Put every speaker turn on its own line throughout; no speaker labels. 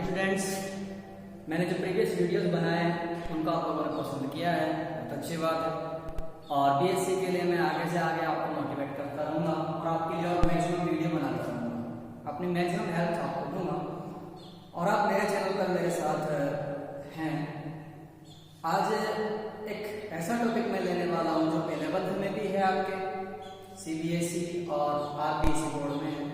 Students, मैंने जो previous videos बनाए हैं उनको आप लोगों ने पसंद किया है, बहुत अच्छी बात है। और बीएससी के लिए मैं आगे से आगे आपको मोटिवेट करता रहूँगा और आपके लिए और मैक्सिमम वीडियो बनाता रहूँगा, अपनी मैक्सिमम हेल्प आपको दूंगा। और आप मेरे चैनल पर मेरे साथ हैं। आज एक ऐसा टॉपिक मैं लेने वाला हूँ जो A लेवल में भी है, आपके सीबीएसई और आरबीएसई बोर्ड में है,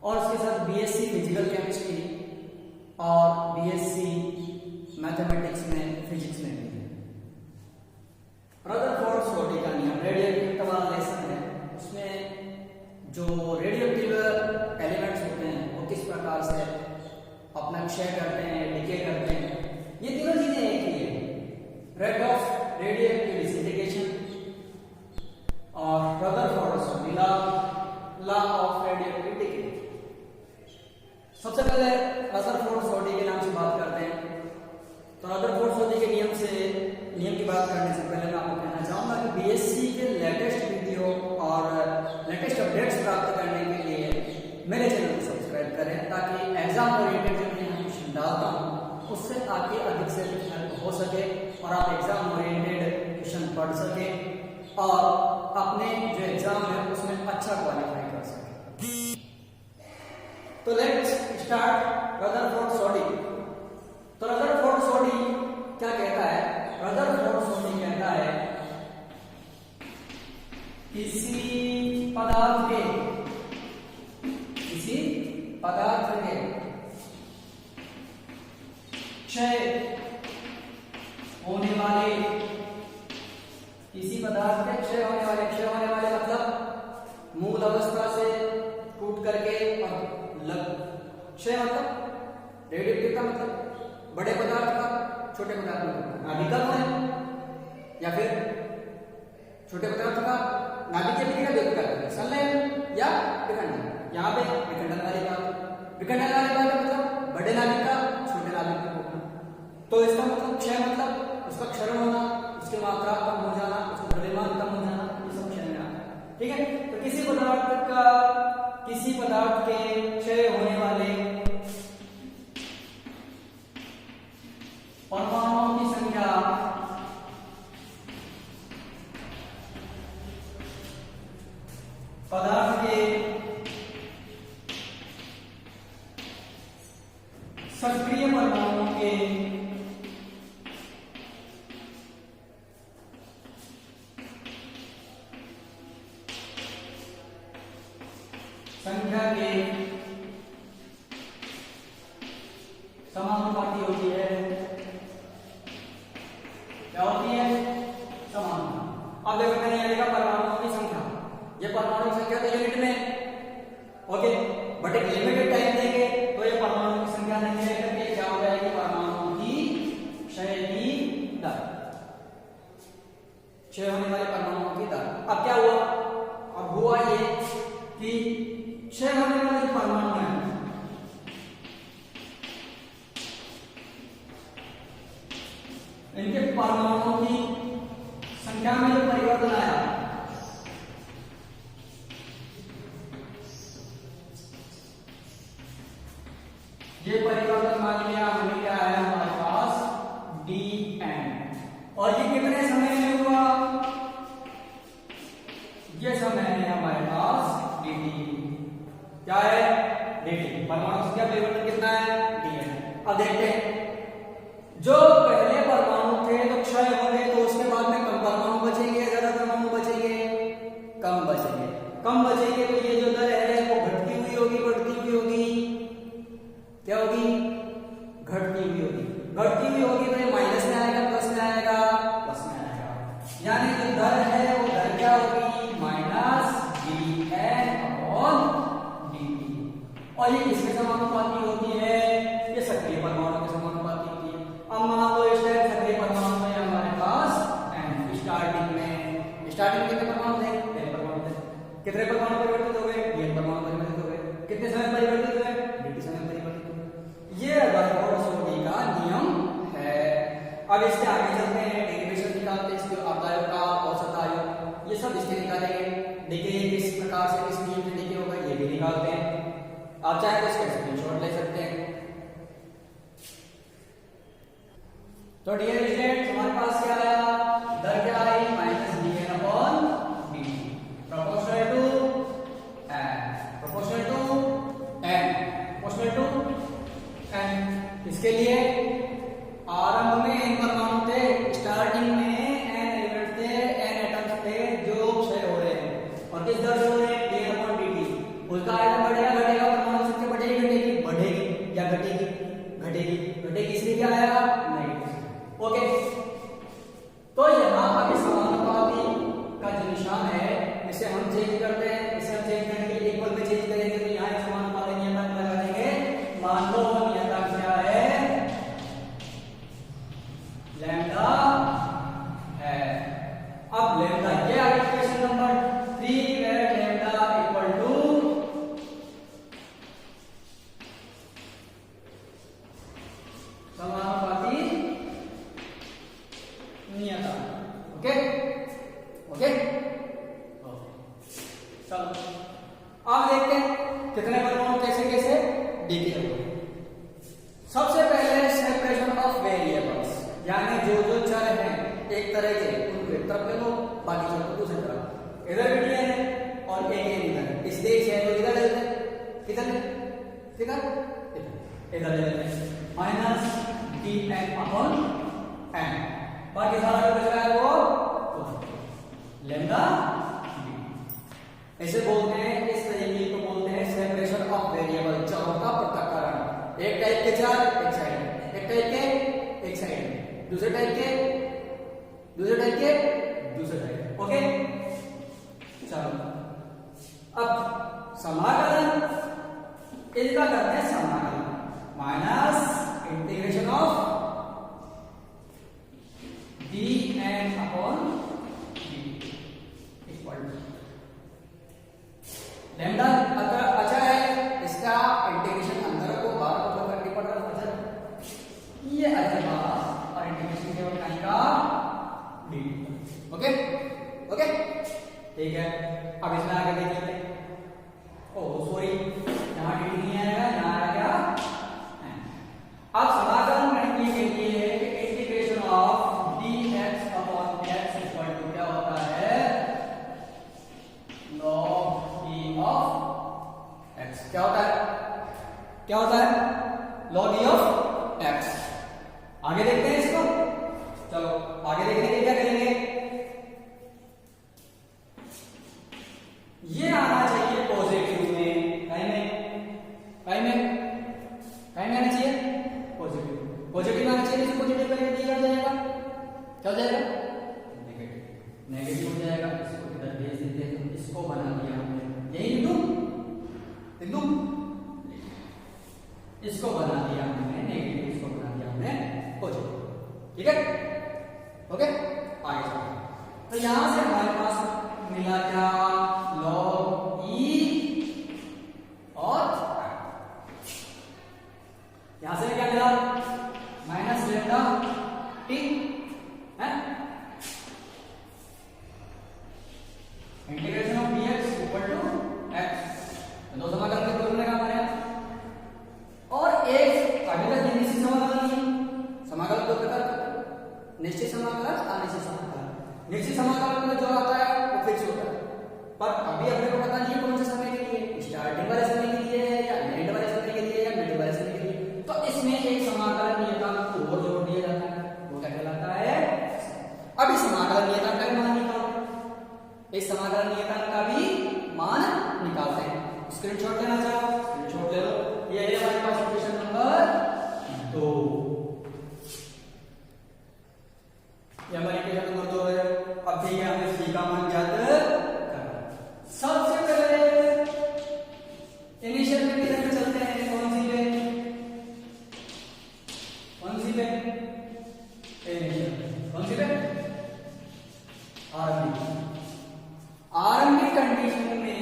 और उसके साथ बीएससी फिजिकल केमिस्ट्री और बीएससी मैथमेटिक्स में फिजिक्स में भी है। रदरफोर्ड सोडी का नियम रेडियोएक्टिव वाला लेसन है, उसमें जो रेडियोएक्टिव एलिमेंट्स होते हैं वो किस प्रकार से अपना क्षय करते हैं, डिके करते हैं, ये तीनों चीजें एक ही है। रेट ऑफ रेडियोएक्टिव डिसइंटीग्रेशन और Rutherford Soddy law of radioactive decay. सबसे पहले रदरफोर्ड सोडी के नाम से बात करते हैं। तो रदरफोर्ड सोडी के नियम की बात करने से पहले मैं आपको कहना चाहूंगा कि बीएससी के लेटेस्ट वीडियो और लेटेस्ट अपडेट्स प्राप्त करने के लिए मेरे चैनल को सब्सक्राइब करें, ताकि एग्जाम ओरिएंटेड जो मैं क्वेश्चन डालता हूँ उससे आपके अधिक से अधिक हेल्प हो सके और आप एग्जाम ओरिएंटेड क्वेश्चन पढ़ सके और अपने जो एग्जाम है उसमें अच्छा क्वालिफाई कर सके। तो लेट्स स्टार्ट रदरफोर्ड सोडी। तो रदरफोर्ड सोडी क्या कहता है? रदरफोर्ड सोडी कहता है किसी पदार्थ के क्षय होने वाले, किसी पदार्थ के क्षय होने वाले मतलब मूल अवस्था से टूट करके क्षय मतलब रेडियोएक्टिव का मतलब बड़े पदार्थ का छोटे पदार्थ का नाभिकल है, या फिर छोटे पदार्थ का नाभिकीय क्रिया व्यक्त करते हैं, संलयन या विखंडन। यहाँ पे विखंडन वाली बात मतलब बड़े नाभिक का छोटे नाभिक का होना। तो इसका मतलब क्षय मतलब उसका क्षरण होना, उसकी मात्रा कम हो जाना, उसका द्रव्यमान कम हो जाना, ये सब क्षय में आता है। ठीक है, तो किसी पदार्थ के क्षय होने वाले परमाणुओं की संख्या पदार्थ के सक्रिय परमाणुओं के संख्या के समानुपाती होती है। क्या होती है? समानुपाती। अब देखो मैंने यह लिखा परमाणुओं की संख्या, ये परमाणु की संख्या तो यूनिट में, ओके, बट एक लिमिटेड टाइम देंगे तो ये परमाणु की संख्या नहीं लेकर के क्या हो जाएगी? परमाणुओं की क्षय की दर, क्षय होने वाले परमाणुओं की दर। अब क्या हुआ? अब हुआ ये कि क्षय होने वाले परमाणु हैं इनके परमाणुओं की संख्या में जो परिवर्तन आया, ये परिवर्तन मान लिया हमें क्या है हमारे पास dn, और ये कितने समय में हुआ? ये समय है हमारे पास dt। क्या है? dt। परमाणु संख्या परिवर्तन कितना है? dn। अब देखते हैं, जो पहले परमाणु थे तो क्षय होंगे, तो उसके बाद में कम परमाणु बचेंगे, ज्यादा परमाणु बचेंगे, कम बचेंगे। तो ये जो दर है वो घटती हुई होगी, बढ़ती हुई होगी, क्या होगी? घटती हुई होगी। तो ये माइनस में आएगा, प्लस में आएगा, यानी जो दर है वो दर क्या होगी? Minus dn/dt। और ये किसके समानुपाती होती है? ये सक्रिय परमाणु के समानुपाती होती है। अब मान लो इस टाइम सक्रिय परमाणु में हमारे पास n, स्टार्टिंग में कितने परमाणु थे? n परमाणु थे। कितने परमाणु परिवर्तित हो गए? n परमाणु परिवर्तित हो गए। कितने समय परिवर्तित हुए? dt समय परिवर्तित हुए। ये रदरफोर्ड सोडी का नियम है। अब इसके आगे चलते हैं, डेरिवेशन निकालते हैं, इसके आयु का, औसत आयु, ये सब इसके निकालेंगे। डिके किस प्रकार से किस नियम से डिके होगा ये भी निकालते हैं। आप चाहे तो इसका स्क्रीनशॉट ले सकते हैं। तो डियर स्टूडेंट हमारे पास क्या आया, दर क्या आई, -dn/dt प्रोपोर्शनल टू n। इसके लिए आरंभ में n परमाणु थे, स्टार्टिंग में n एलिमेंट थे, n एटम्स थे जो क्षय हो रहे हैं और किस दर से हो रहे हैं, dn/dt। उसका आयतन बढ़ेगा घटेगा, परमाणु संख्या बढ़ेगी घटेगी, बढ़ेगी या घटेगी, घटेगी इसलिए क्या आएगा, नहीं। ओके, तो यहाँ पर समानुपाती का जो निशान है इसे हम चेंज करते हैं, इसे हम चेंज करने के लिए इक्वल में चेंज करेंगे, तो यहाँ समानुपाती नियतांक लगा देंगे। मान लो नियतांक क्या है, लैम्डा है। अब लैम्डा ये आ गया question number 3 where lambda equal to समानुपाती नियतांक। ओके ओके, चलो अब देखते हैं कितने परमाणु कैसे कैसे डीके हुए। सबसे पहले सेपरेशन ऑफ वेरिएबल्स, यानी जो जो चर हैं एक तरह के उनको एक तरफ ले लो, बाकी चर को दूसरी तरफ। इधर भी डीएन है और एक इधर, इसलिए चेन को इधर ले लेते हैं, किधर इधर इधर ले लेते हैं, -dn/n। बाकी सारा जो बच रहा है वो लैम्डा डी। ऐसे बोलते हैं, इस तरीके को बोलते हैं सेपरेशन ऑफ वेरिएबल, चरों का पृथक्करण। एक टाइप के चार एक साइड, एक टाइप के एक साइड, दूसरे टाइप के दूसरे टाइप के दूसरे टाइप। ओके, चलो अब समाकलन इसका करते हैं, समाकलन minus integration of dn/dt equal to lambda अचर है, इसका इंटीग्रेशन अंदर को बाहर को करके पड़ रहा है, ये अचर बाहर और इंटीग्रेशन केवल टाइम का dt। ओके ओके, ठीक है। अब इसमें आगे देखिए, ओह सॉरी यहाँ dt नहीं आएगा, यहाँ आएगा। अब समाकलन करने के लिए integration of dx/x equal to क्या होता है, log e of x। क्या होता है, क्या होता है, log e of x। आगे देखते हैं इसको, चलो आगे देखने के क्या करेंगे, ये आना चाहिए पॉजिटिव में, कहीं में आना चाहिए पॉजिटिव, पॉजिटिव आना चाहिए, पॉजिटिव करके दिया जाएगा, क्या हो जाएगा, नेगेटिव, नेगेटिव हो जाएगा। इसको इधर भेज देते हैं, तो इसको बना दिया हमने, यही बिंदु बिंदु, इसको बना दिया हमने नेगेटिव, इसको बना दिया हमने पॉजिटिव। ठीक है, ओके, आगे चलते। तो यहां से हमारे पास मिला क्या, log e और यहां से क्या मिला, -λ t है, integration of dx equal to x। दो समाकलन के बोलने का हमारे यहाँ, और एक अभी तक निश्चित समाकलन नहीं, समाकलन दो प्रकार, निश्चित समाकलन, अनिश्चित समाकलन। निश्चित समाकलन में जो आता है वो फिक्स होता है, पर अभी अपने को पता नहीं है कौन से समय के लिए, स्टार्टिंग वाले समय के लिए या एंड वाले समय के लिए या मिड वाले समय के लिए। तो इसमें एक समाकलन नियतांक को और जोड़ दिया जाता है, वो क्या कहलाता है, अब इस समाकलन नियतांक का मान निकालते हैं, इस समाकलन नियतांक का भी मान निकालते हैं। स्क्रीनशॉट लेना चाहो स्क्रीनशॉट ले लो, ये है हमारे पास क्वेश्चन नंबर 2, ये हमारे क्वेश्चन नंबर 2 है। अब ठीक है, हमें सी का मान ज्ञात करना। सबसे पहले इनिशियल कंडीशन पे चलते हैं, कौन सी पे, कौन सी पे, इनिशियल कौन सी पे, आरंभिक कंडीशन में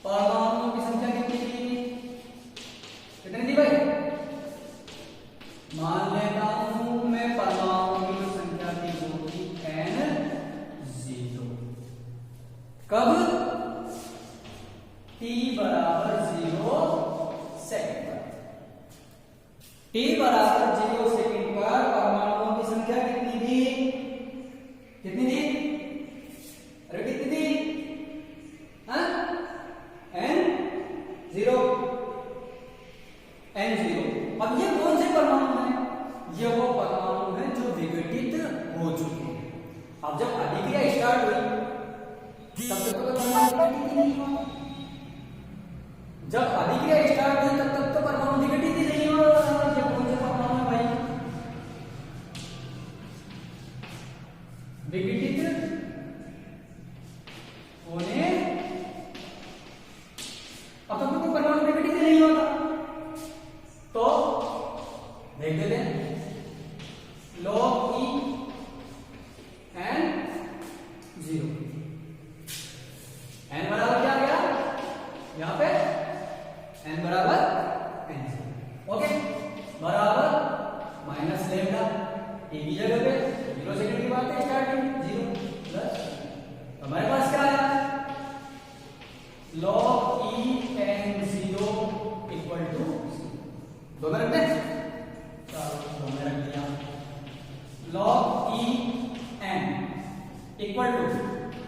परमाणुओं की संख्या कितनी थी, कितनी थी भाई, मान लेता हूं मैं परमाणुओं की संख्या थी जो थी n0। कब, t बराबर 0 सेकंड पर, t बराबर 0 सेकंड पर N0। अब ये कौन से परमाणु हैं? ये वो परमाणु हैं जो विघटित हो चुके हैं। अब जब अभिक्रिया स्टार्ट हुई तब तक तो परमाणु विघटित ही नहीं हुआ। जब अभिक्रिया स्टार्ट हुई तब तक तो परमाणु विघटित ही नहीं हुआ। ये कौन से परमाणु है भाई? विघटित होने अब तक तो परमाणु विघटित ही नहीं होता। तो देख लेते हैं log E N0 n बराबर क्या आ गया यहां पे? n बराबर n0 ओके बराबर माइनस लेमडा ए की जगह पे 0 सेकंड की बात है स्टार्टिंग 0 प्लस हमारे पास क्या आया log E N0 equal to दो में रखते हैं दो में रख दिया log E N equal to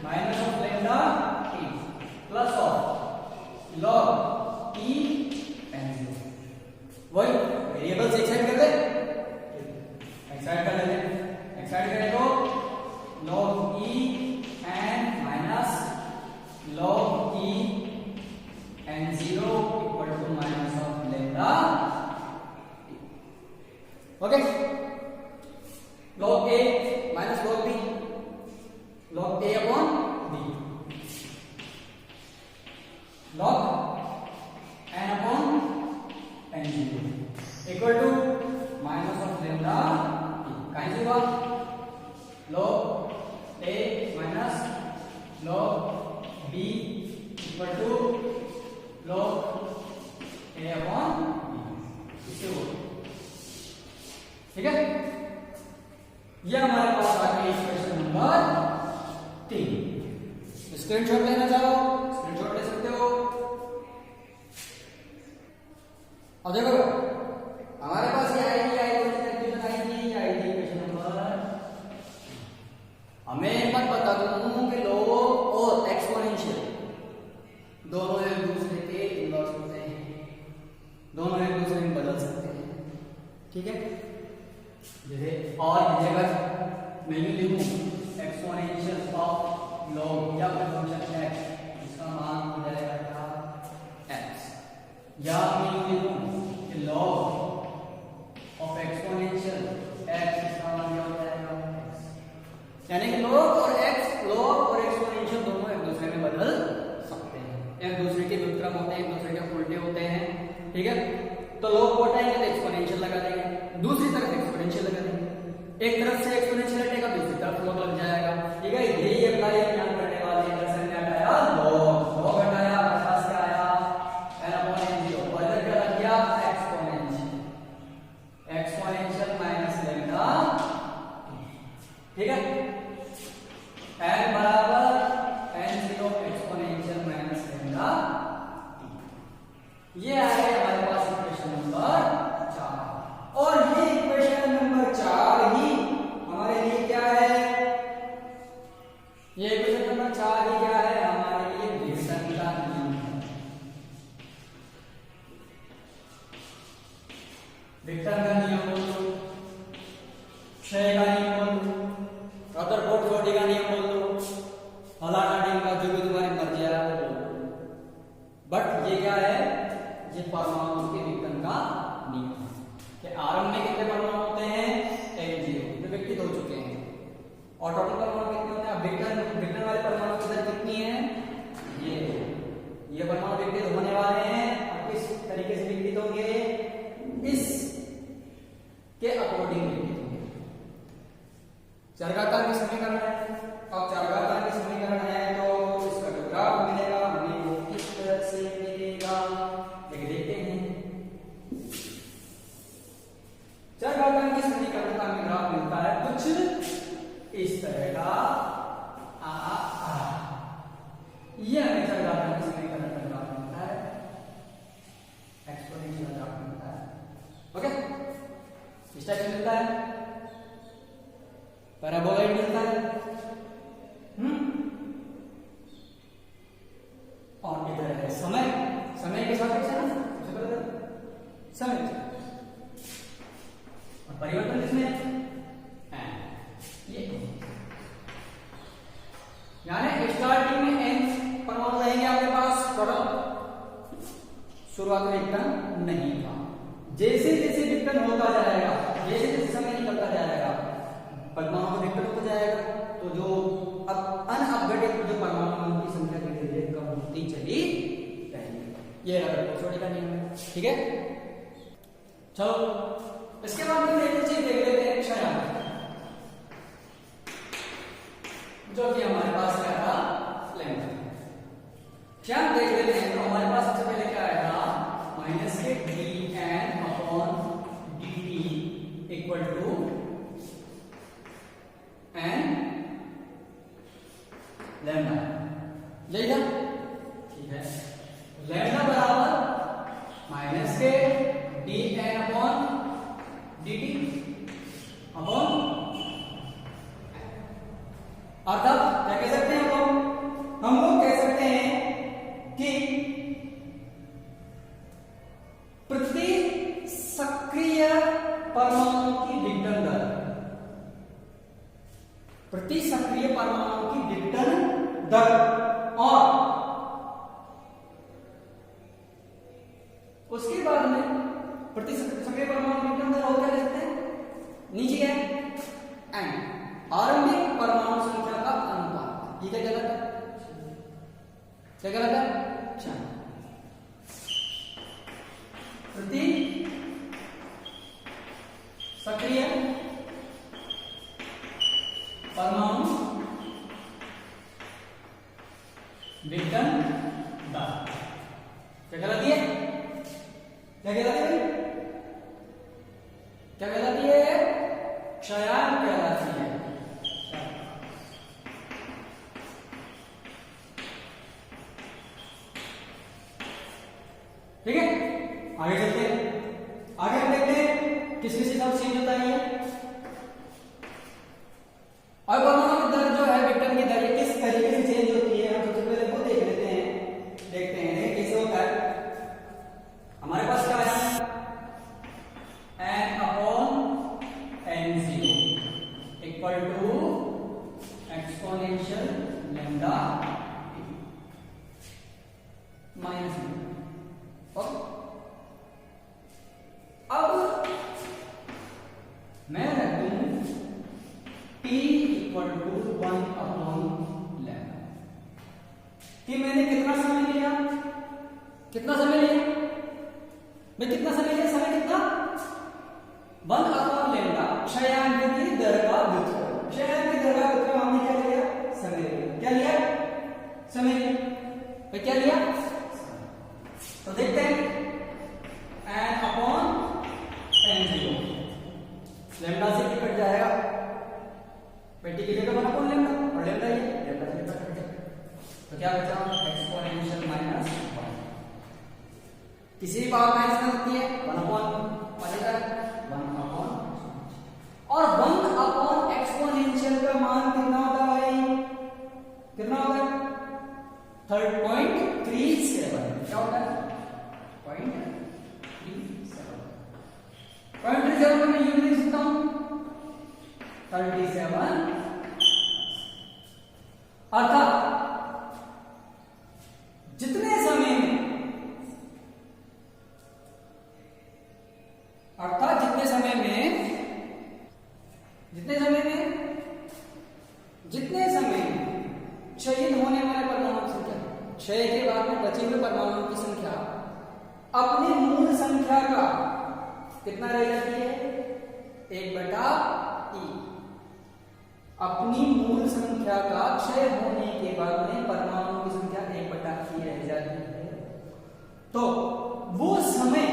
minus of lambda E plus of log E N0 वही वेरिएबल्स एक साइड कर दे एक साइड कर देते एक साइड करें तो log E N minus log E N0 equal to minus of lambda okay log A minus log B log A upon B log n upon n0 equal to minus of lambda कहीं से हुआ log A minus log B equal to log A upon B इससे हुआ ठीक है। यह हमारे पास आ गया इक्वेशन नंबर 3। स्क्रीनशॉट लेना चाहो स्क्रीनशॉट ले सकते हो। और देखो हमारे पास ये आएगी इक्वेशन नंबर हमें मत बता दूं कि log और एक्सपोनेंशियल दोनों एक दूसरे के इनवर्स होते हैं, दोनों एक दूसरे में बदल सकते हैं ठीक है। जैसे और जगह मैं यूं लिखूं एक्सपोनेंशियल ऑफ log या कोई फंक्शन x इसका मान हो जाएगा क्या x, या मैं यूं लिखूं कि log ऑफ एक्सपोनेंशियल x इसका मान क्या हो जाएगा x, यानी कि log और एक्सपोनेंशियल दोनों एक दूसरे में बदल सकते हैं, एक दूसरे के व्युत्क्रम होते हैं, एक दूसरे के उल्टे होते हैं ठीक है। तो log को हटाएंगे तो एक्सपोनेंशियल लगा देंगे, दूसरी तरफ एक्सपोनेंशियल लगा देंगे, एक तरफ से एक्सपोनेंशियल हटेगा दूसरी तरफ log लग जाएगा ठीक है। यही अप्लाई हम यहां करने वाले हैं। दरअसल क्या हटाया log हटाया, पास क्या आया n अपॉन n0 और इधर क्या लग गया एक्सपोनेंशियल माइनस लेमडा ठीक है। n बराबर n0 एक्सपोनेंशियल माइनस लेमडा ये आया हमारे पास इक्वेशन नंबर 4। और ये इक्वेशन नंबर 4 ही हमारे लिए क्या है, ये इक्वेशन नंबर 4 ही क्या है हमारे लिए विघटन का नियम है। विघटन का नियम बोल दो, क्षय का नियम बोल दो, रदरफोर्ड जोड़ी का नियम बोल दो, हलानाडी का जो भी तुम्हारी मर्जी है वो बोल दो, बट ये क्या है ये परमाणु के विघटन का नियम है कि आरंभ में कितने परमाणु होते हैं N0 जो विघटित हो चुके हैं और टोटल परमाणु कितने होते हैं। विघटन वाले परमाणु की दर कितनी है ये परमाणु विघटित होने वाले हैं और किस तरीके से विघटित होंगे इस के अकॉर्डिंग विघटित होंगे। चरघातांक की समीकरण है, अब चरघातांक की समीकरण है तो इसका जो ग्राफ मिलेगा हमें वो किस तरह से मिलेगा देखते हैं। चरघातांक की समीकरण का ग्राफ मिलता है कुछ इस तरह का ये हमें चरघातांक की समीकरण का ग्राफ मिलता है, एक्सपोनेंशियल ग्राफ मिलता है ओके। इस टाइप से मिलता है, पैराबोलॉइड मिलता है और इधर है समय के सापेक्ष है ना, समय और परिवर्तन किसमें ये, यानी स्टार्टिंग में n परमाणु रहेंगे आपके पास टोटल, शुरुआत में विघटन नहीं था। जैसे जैसे विघटन होता जाएगा, जैसे जैसे समय निकलता जाएगा, परमाणु का विघटन हो जाएगा, तो जो अब अनअपडेटेड जो परमाणु की संख्या धीरे धीरे कम होती चली रहेगी। ये छोटे का नियम है, ठीक है। चलो इसके बाद हम एक चीज देख लेते हैं, क्षयान, जो कि हमारे पास क्या था, लैम्डा। क्षयान देख लेते हैं, तो हमारे पास सबसे पहले क्या आएगा, माइनस के dn upon dt equal to n lambda, यही था, ठीक है। लैम्डा बराबर माइनस के dn अपॉन dt अपॉन, अर्थात क्या कह सकते हैं हम लोग कह सकते हैं कि प्रति सक्रिय परमाणु की विघटन दर, प्रति सक्रिय परमाणु की विघटन दर और उसके बाद में प्रति सक्रिय परमाणु की विघटन दर और क्या लिखते हैं, नीचे है एन, आरंभिक परमाणु संख्या का अनुपात। ये क्या कहलाता है, क्या कहलाता है, प्रति सक्रिय परमाणु विघटन दर क्या कहलाती है, क्या कहलाती है, क्या कहलाती है, क्षयान कहलाती है। ठीक है, आगे चलते हैं, आगे हम देखते हैं किस किस हिसाब से चेंज होता है ये। और परमाणु की दर जो है, विघटन की दर किस तरीके से चेंज होती है, हम सबसे पहले वो देख लेते हैं, देखते हैं कैसे होता है। हमारे पास क्या है, n upon n0 equal to exponential lambda minus. अब मैं रख दूं t equal to 1 upon lambda, कि मैंने कितना समय लिया, कितना समय लिया भाई, कितना समय लिया, समय कितना, 1 अपॉन लैम्डा, क्षयान की दर का व्युत्क्रम, क्षयान की दर का व्युत्क्रम हमने क्या लिया, समय लिया, क्या लिया, समय लिया भाई, क्या लिया, तो देखते हैं n अपॉन n0, लैम्डा से कट जाएगा, पेटी की जगह 1 अपॉन लैम्डा और लैम्डा ये लैम्डा से कट जाएगा, तो क्या बचा, एक्सपोनेंशियल माइनस 1, किसी भी पावर माइनस में होती है 1 अपॉन 1 अपॉन, और 1 अपॉन एक्सपोनेंशियल का मान कितना होता है भाई, कितना होता है, 3.37, क्या होता है, 0.37 में यूनिट लिख सकता हूं 37, अर्थात जितने समय में, अर्थात जितने समय में क्षयित होने वाले परमाणु की संख्या, क्षय के बाद में बचे हुए परमाणुओं की संख्या अपनी मूल संख्या का कितना रह जाती है, 1/e, अपनी मूल संख्या का क्षय होने के बाद में परमाणुओं की संख्या 1/e रह जाती है। तो वो समय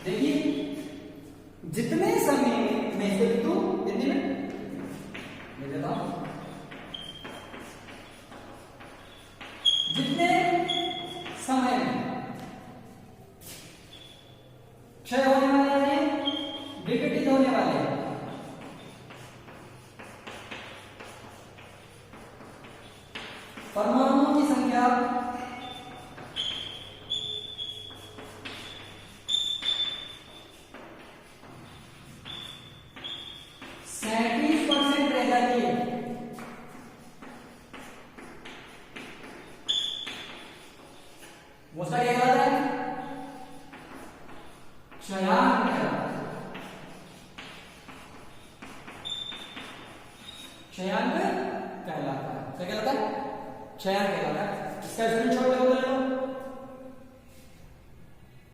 देखिए, जितने समय में मैं इसको लिख दूं हिंदी में, लिख देता हूं, जितने समय में क्षय होने वाले हैं, विघटित होने वाले हैं, परमाणुओं की संख्या क्षयांक कहलाता है। क्या कहलाता है? क्षयांक कहलाता है। इसका स्क्रीनशॉट ले लो।